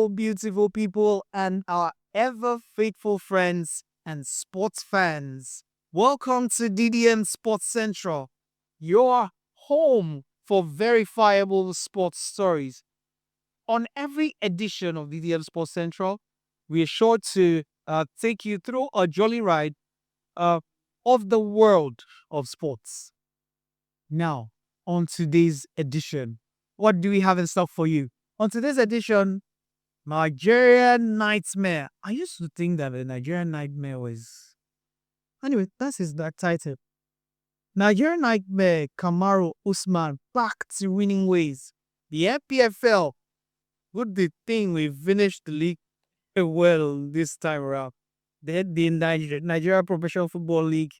beautiful, beautiful people and our ever faithful friends and sports fans. Welcome to DDM Sports Central, your home for verifiable sports stories. On every edition of DDM Sports Central, we are sure to take you through a jolly ride uh, of the world of sports. Now, on today's edition, what do we have in stock for you? On today's edition, Nigerian Nightmare. I used to think that the Nigerian Nightmare was. Anyway, that's his that title. Nigerian Nightmare Kamaru Usman back to winning ways. The NPFL. Good the thing we finished the league well this time around. The Nigeria Professional Football League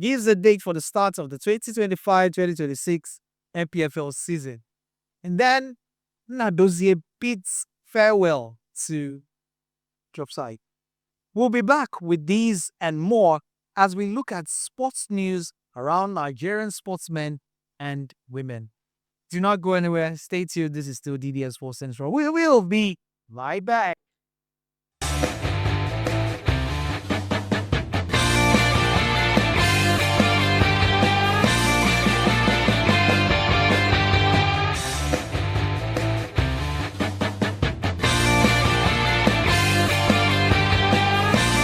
gives a date for the start of the 2025-2026 NPFL season. And then Nnadozie bids farewell to Dropside. We'll be back with these and more as we look at sports news around Nigerian sportsmen and women. Do not go anywhere. Stay tuned. This is still DDS Sports Central. We will be right back.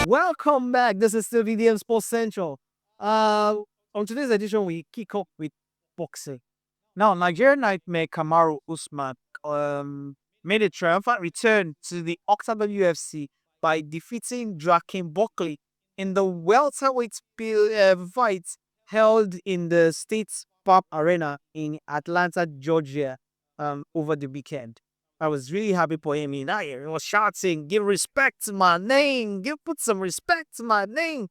Welcome back. This is still VDM Sports Central. On today's edition, we kick off with boxing. Now, Nigerian Nightmare Kamaru Usman made a triumphant return to the Octagon UFC by defeating Draken Buckley in the welterweight fight held in the State's Pub Arena in Atlanta, Georgia, over the weekend. I was really happy for him. He was shouting, "Give respect to my name! Put some respect to my name!"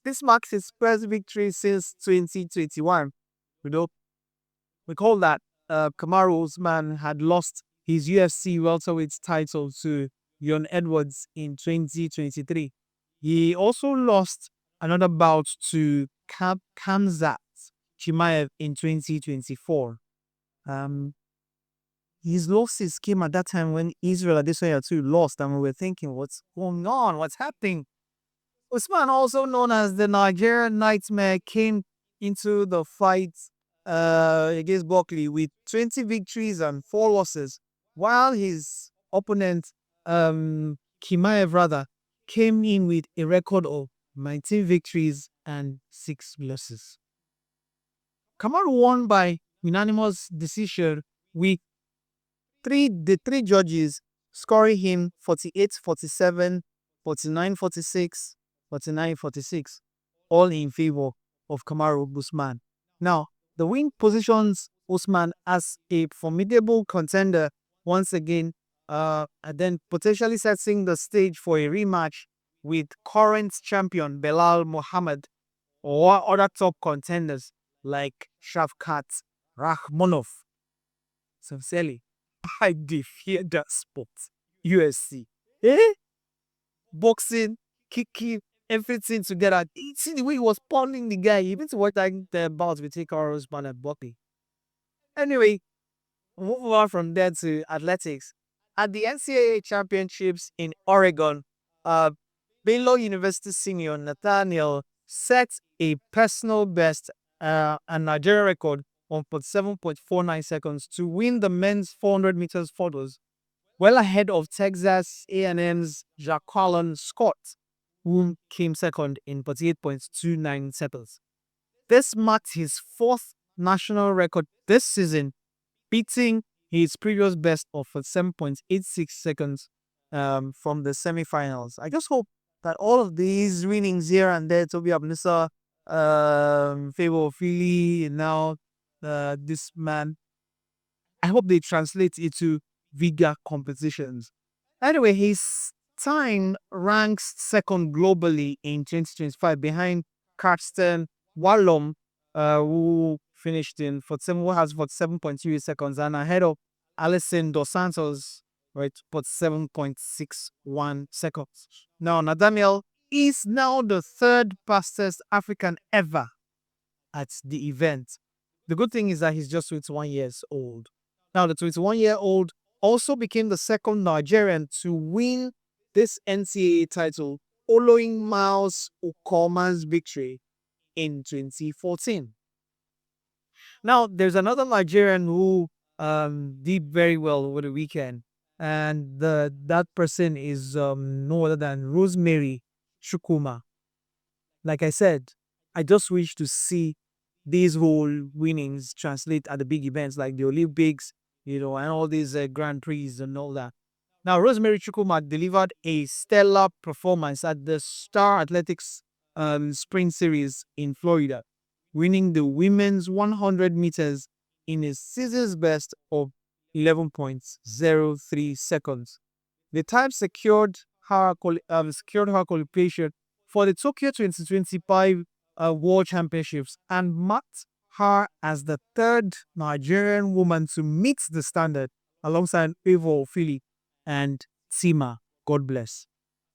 This marks his first victory since 2021. You know, recall that Kamaru Usman had lost his UFC welterweight title to Leon Edwards in 2023. He also lost another bout to Khamzat Chimaev in 2024. His losses came at that time when Israel Adesanya too lost, and we were thinking, what's going on? What's happening? Usman, also known as the Nigerian Nightmare, came into the fight against Buckley with 20 victories and 4 losses, while his opponent, Chimaev came in with a record of 19 victories and 6 losses. Kamaru won by unanimous decision with the three judges scoring him 48-47, 49-46, 49-46, all in favor of Kamaru Usman. Now, the win positions Usman as a formidable contender once again, and then potentially setting the stage for a rematch with current champion Belal Muhammad or other top contenders like Shavkat Rakhmonov. Sincerely, I fear that sport. UFC. Boxing, kicking, everything together. See the way he was pounding the guy. Even to watch the bout with Kamaru Usman and Buckley. Anyway, move on from there to athletics. At the NCAA Championships in Oregon, Baylor University senior Nathaniel set a personal best and Nigeria record on 47.49 seconds to win the men's 400 meters photos, well ahead of Texas A&M's Jacqueline Scott, who came second in 48.29 seconds. This marked his 4th national record this season, beating his previous best of 7.86 seconds from the semifinals. I just hope that all of these winnings here and there, Toby Abnisa, Favour Philly, and now this man, I hope they translate into bigger competitions. Anyway, his time ranks second globally in 2025 behind Karsten Wallum, who finished in 47, who has 47.3 seconds, and ahead of Alison Dos Santos, right, 47.61 seconds. Now, Nathaniel is now the 3rd fastest African ever at the event. The good thing is that he's just 21 years old. Now, the 21-year-old also became the second Nigerian to win this NCAA title following Miles Okoma's victory in 2014. Now, there's another Nigerian who did very well over the weekend, and that person is no other than Rosemary Chukwuma. Like I said, I just wish to see these whole winnings translate at the big events like the Olympics, and all these Grand Prix and all that. Now, Rosemary Chukwuma delivered a stellar performance at the Star Athletics Sprint Series in Florida, winning the women's 100 meters in a season's best of 11.03 seconds. The time secured her qualification for the Tokyo 2025 World Championships and marked her as the third Nigerian woman to meet the standard alongside Eva Ofili and Tima. God bless.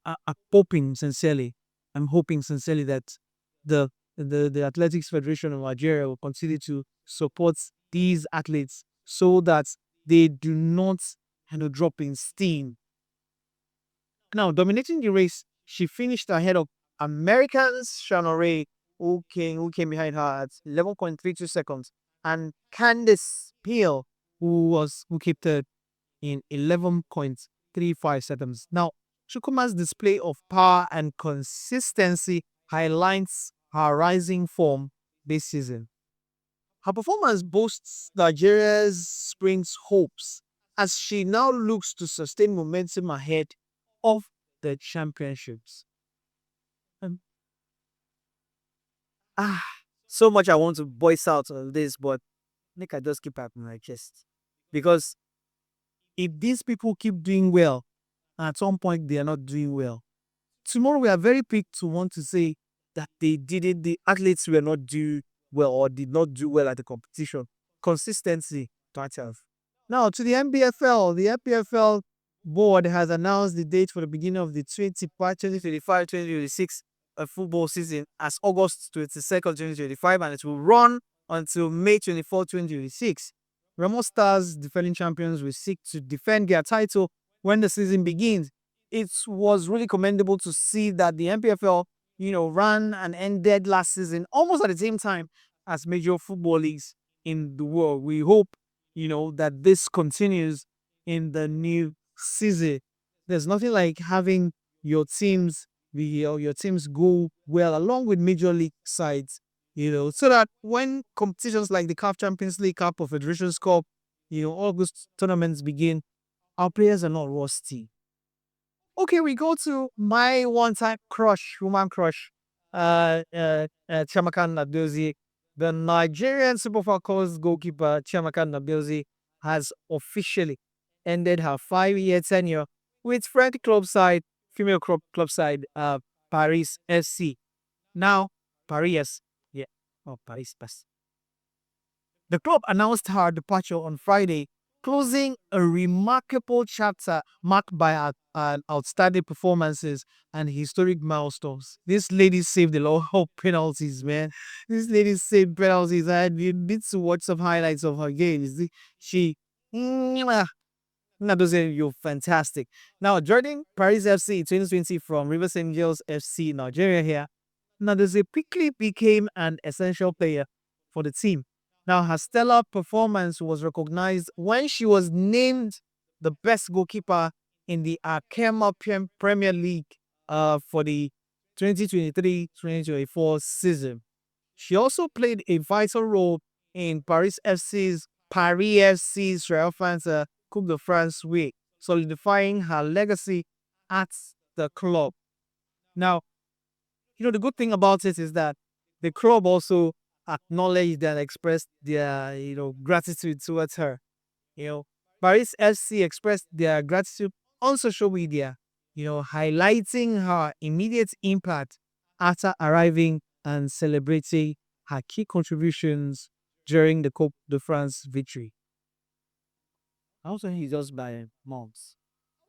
I'm hoping sincerely that the the Athletics Federation of Nigeria will continue to support these athletes so that they do not drop in steam. Now, dominating the race, she finished ahead of Americans Shannon Ray, who came behind her at 11.32 seconds, and Candice Peel, who came third in 11.35 seconds. Now, Chukwuma's display of power and consistency highlights her rising form this season. Her performance boasts Nigeria's springs hopes as she now looks to sustain momentum ahead of the championships. Um, ah, so much I want to voice out on this, but make I just keep it in my chest. Because if these people keep doing well, at some point they are not doing well. Tomorrow we are very quick to want to say that the athletes were not do well or did not do well at the competition. Consistency matters. Now to the NPFL. The NPFL board has announced the date for the beginning of the 2025-2026 football season as August 22nd, 2025, and it will run until May 24th, 2026. Remo Stars, defending champions, will seek to defend their title when the season begins. It was really commendable to see that the NPFL, ran and ended last season almost at the same time as major football leagues in the world. We hope, that this continues in the new season. There's nothing like having your teams your teams go well along with major league sides, so that when competitions like the CAF Champions League, Cup of Federations Cup, all those tournaments begin, our players are not rusty. Okay, we go to my one-time crush, woman crush, Chiamaka Nnadozie. The Nigerian Super Falcons goalkeeper Chiamaka Nnadozie has officially ended her 5-year tenure with French club side, female club side, Paris FC. Now, Paris, yeah, Paris, pass. The club announced her departure on Friday, closing a remarkable chapter marked by outstanding performances and historic milestones. This lady saved a lot of penalties, man. This lady saved penalties. I need to watch some highlights of her games. She, Nnadozie, you're fantastic. Now, joining Paris FC 2020 from Rivers Angels FC Nigeria here, Nnadozie quickly became an essential player for the team. Now, her stellar performance was recognized when she was named the best goalkeeper in the Arkema Premier League for the 2023-2024 season. She also played a vital role in Paris FC's triumphant Coupe de France win, solidifying her legacy at the club. Now, the good thing about it is that the club also acknowledged and expressed their, gratitude towards her. You know, Paris FC expressed their gratitude on social media, highlighting her immediate impact after arriving and celebrating her key contributions during the Coupe de France victory. I was saying he's just by months.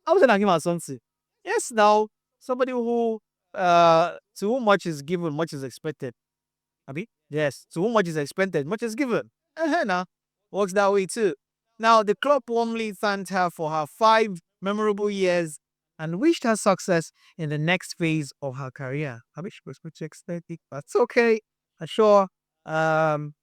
I was talking about something. Yes, now somebody who to whom much is given, much is expected. Abi? Yes, to whom much is expected, much is given. Now works that way too. Now, the club warmly thanked her for her 5 memorable years and wished her success in the next phase of her career. I wish she was going to extend it, but it's okay. I'm sure um,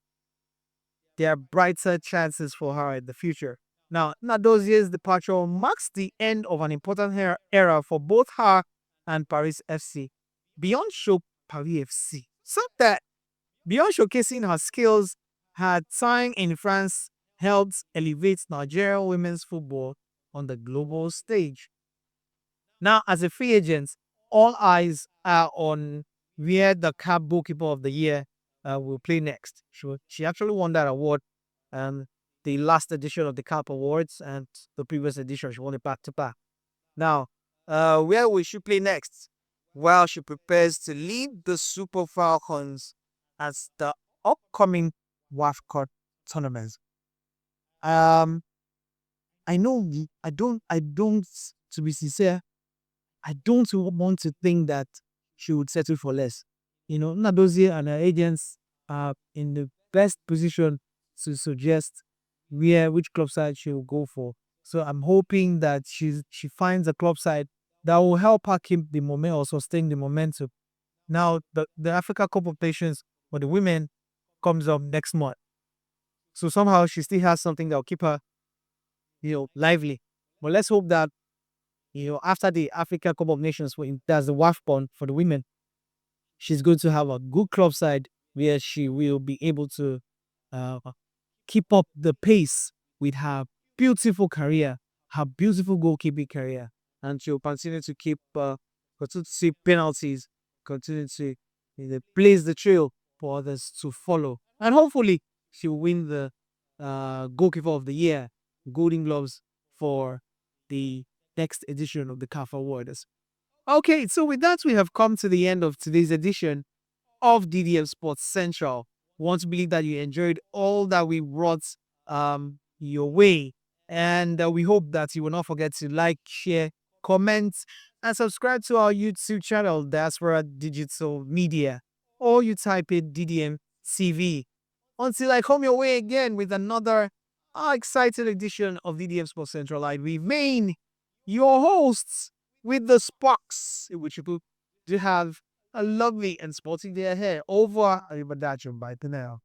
there are brighter chances for her in the future. Now, Nnadozie's departure marks the end of an important era for both her and Paris FC. Beyond show Paris FC, so that beyond showcasing her skills, her time in France helped elevate Nigerian women's football on the global stage. Now, as a free agent, all eyes are on where the CAF Goalkeeper of the Year will play next. She actually won that award the last edition of the CAP Awards, and the previous edition she won it back to back. Now, where will she play next? Well, she prepares to lead the Super Falcons as the upcoming WAFCON tournament. Um, I know I don't, to be sincere, I don't want to think that she would settle for less. Nadozie and her agents are in the best position to suggest which club side she will go for. So I'm hoping that she finds a club side that will help her keep the momentum or sustain the momentum. Now the Africa Cup of Nations for the women comes up next month. So somehow she still has something that will keep her, lively. But let's hope that after the Africa Cup of Nations, that's the WAFCON for the women, she's going to have a good club side where she will be able to uh, keep up the pace with her beautiful career, her beautiful goalkeeping career, and she'll continue to see penalties, continue to blaze the trail for others to follow, and hopefully she'll win the goalkeeper of the year, Golden Gloves, for the next edition of the CAF Awards. Okay, so with that, we have come to the end of today's edition of DDM Sports Central. Want to believe that you enjoyed all that we brought your way. And we hope that you will not forget to like, share, comment, and subscribe to our YouTube channel, Diaspora Digital Media, or you type in DDM TV. Until I come your way again with another exciting edition of DDM Sports Central, I remain your hosts with the Sparks, which you do have a lovely and sporting day ahead. Over. Arrivederci. Bye for now.